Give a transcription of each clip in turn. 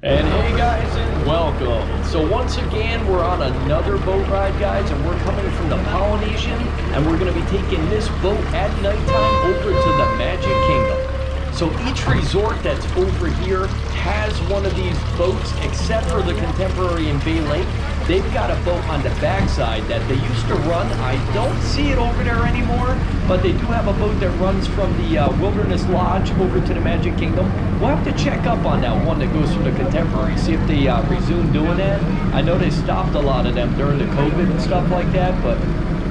And hey guys, and welcome. So once again, we're on another boat ride, guys, and we're coming from the Polynesian, and we're going to be taking this boat at nighttime over to the Magic Kingdom. So each resort that's over here has one of these boats, except for the Contemporary in Bay Lake. They've got a boat on the backside that they used to run. I don't see it over there anymore, but they do have a boat that runs from the Wilderness Lodge over to the Magic Kingdom. We'll have to check up on that one that goes from the Contemporary, see if they resume doing that. I know they stopped a lot of them during the COVID and stuff like that, but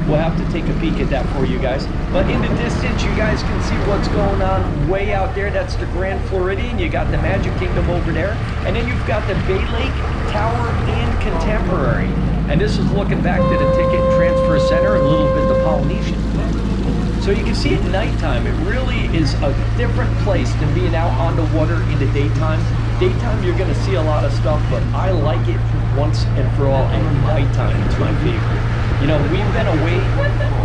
we'll have to take a peek at that for you guys. But in the distance, you guys can see what's going on way out there. That's the Grand Floridian. You got the Magic Kingdom over there. And then you've got the Bay Lake Tower and Contemporary. And this is looking back to the Ticket and Transfer Center, a little bit the Polynesian. So you can see at nighttime, it really is a different place than being out on the water in the daytime. Daytime, you're going to see a lot of stuff, but I like it once and for all, and nighttime, it's my favorite. You know, we've been away,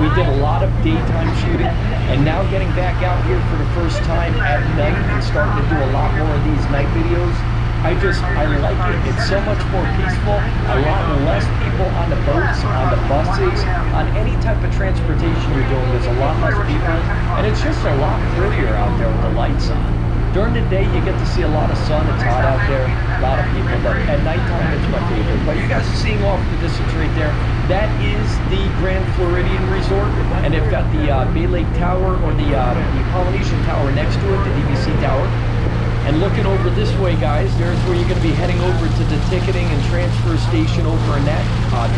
we did a lot of daytime shooting, and now getting back out here for the first time at night and starting to do a lot more of these night videos, I like it. It's so much more peaceful, a lot less people on the boats, on the buses, on any type of transportation you're doing. There's a lot less people, and it's just a lot prettier out there with the lights on. During the day, you get to see a lot of sun. It's hot out there, a lot of people, but at nighttime, it's my favorite. But you guys are seeing off the distance right there. That is the Grand Floridian Resort, and they've got the Bay Lake Tower, or the Polynesian Tower next to it, the DVC Tower. And looking over this way, guys, there's where you're going to be heading over to the ticketing and transfer station over in that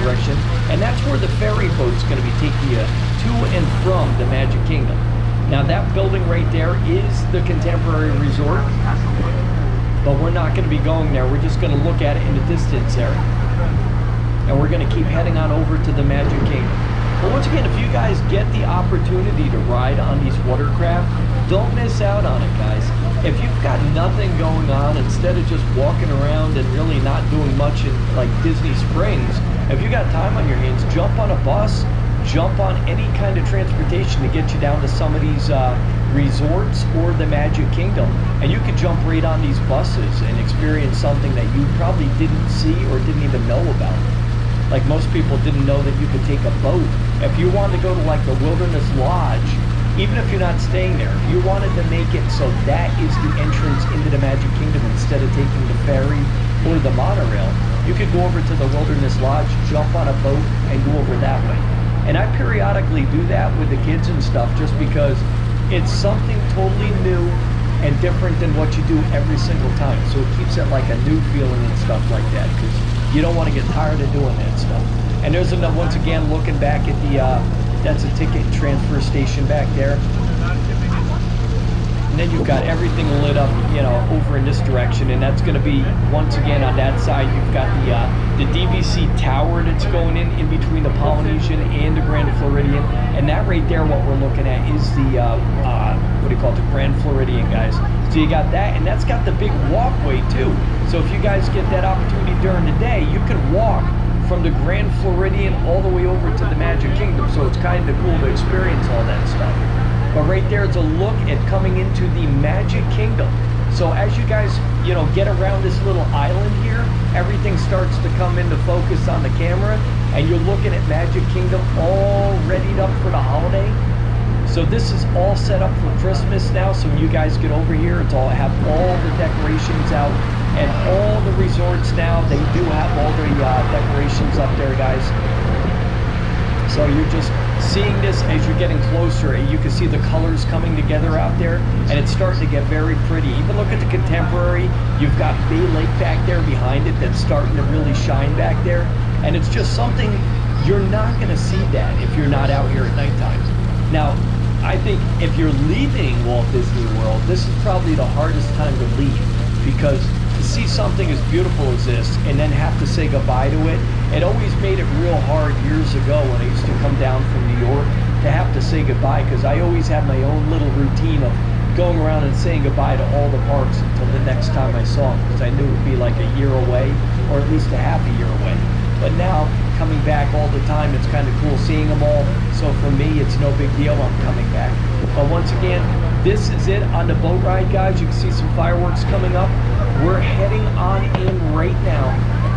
direction. And that's where the ferry boat's going to be taking you to and from the Magic Kingdom. Now that building right there is the Contemporary Resort, but we're not going to be going there. We're just going to look at it in the distance there. And we're going to keep heading on over to the Magic Kingdom. But once again, if you guys get the opportunity to ride on these watercraft, don't miss out on it, guys. If you've got nothing going on, instead of just walking around and really not doing much in like Disney Springs, if you got time on your hands, jump on a bus, jump on any kind of transportation to get you down to some of these resorts or the Magic Kingdom, and you could jump right on these buses and experience something that you probably didn't see or didn't even know about. Like most people didn't know that you could take a boat. If you wanted to go to like the Wilderness Lodge, even if you're not staying there, if you wanted to make it so that is the entrance into the Magic Kingdom instead of taking the ferry or the monorail, you could go over to the Wilderness Lodge, jump on a boat, and go over that way. And I periodically do that with the kids and stuff just because it's something totally new and different than what you do every single time. So it keeps it like a new feeling and stuff like that, because you don't want to get tired of doing that stuff. And there's another, once again, looking back at the, that's a ticket transfer station back there. And then you've got everything lit up, you know, over in this direction. And that's going to be, once again, on that side, you've got the DVC Tower that's going in between the Polynesian and the Grand Floridian. And that right there, what we're looking at is the, what do you call it, the Grand Floridian, guys. So you got that, and that's got the big walkway too. So if you guys get that opportunity during the day, you can walk from the Grand Floridian all the way over to the Magic Kingdom. So it's kind of cool to experience all that stuff. But right there is a look at coming into the Magic Kingdom. So as you guys, you know, get around this little island here, everything starts to come into focus on the camera, and you're looking at Magic Kingdom all readied up for the holiday. So this is all set up for Christmas now. So when you guys get over here, it's all have all the decorations out, and all the resorts now, they do have all the decorations up there, guys. So you're just seeing this as you're getting closer, and you can see the colors coming together out there, and it's starting to get very pretty. Even look at the Contemporary. You've got Bay Lake back there behind it that's starting to really shine back there, and it's just something you're not going to see that if you're not out here at nighttime. Now, I think if you're leaving Walt Disney World, this is probably the hardest time to leave, because to see something as beautiful as this and then have to say goodbye to it, it always made it real hard years ago when I used to come down from New York to have to say goodbye, because I always had my own little routine of going around and saying goodbye to all the parks until the next time I saw them, because I knew it would be like a year away, or at least a half a year away. But now, coming back all the time, it's kind of cool seeing them all. So for me, it's no big deal, I'm coming back. But once again, this is it on the boat ride, guys. You can see some fireworks coming up. We're heading on in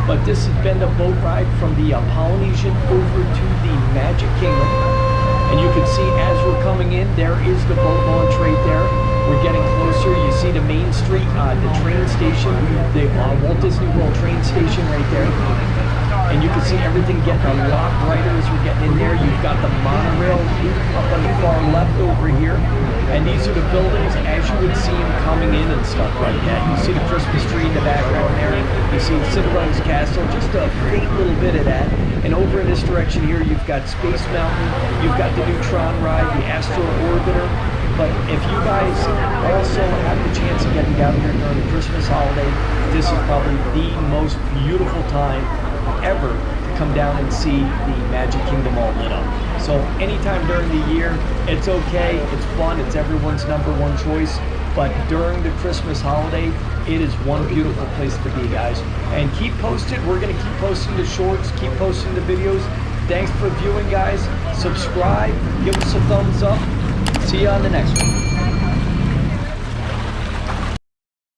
But this has been the boat ride from the Polynesian over to the Magic Kingdom. And you can see as we're coming in, there is the boat launch right there. We're getting closer. You see the main street, the train station, the Walt Disney World train station right there. And you can see everything getting a lot brighter as we're getting in there. You've got the monorail up on the far left over here. And these are the buildings as you would see them coming in and stuff like that. You see the Christmas tree in the background there. You see Cinderella's castle, just a faint little bit of that. And over in this direction here, you've got Space Mountain. You've got the Neutron ride, the Astro Orbiter. But if you guys also have the chance of getting down here during the Christmas holiday, this is probably the most beautiful time ever to come down and see the Magic Kingdom all lit up. So anytime during the year, it's okay, it's fun, it's everyone's #1 choice. But during the Christmas holiday, it is one beautiful place to be, guys. And keep posted. We're going to keep posting the shorts, keep posting the videos. Thanks for viewing, guys. Subscribe, give us a thumbs up. See you on the next one.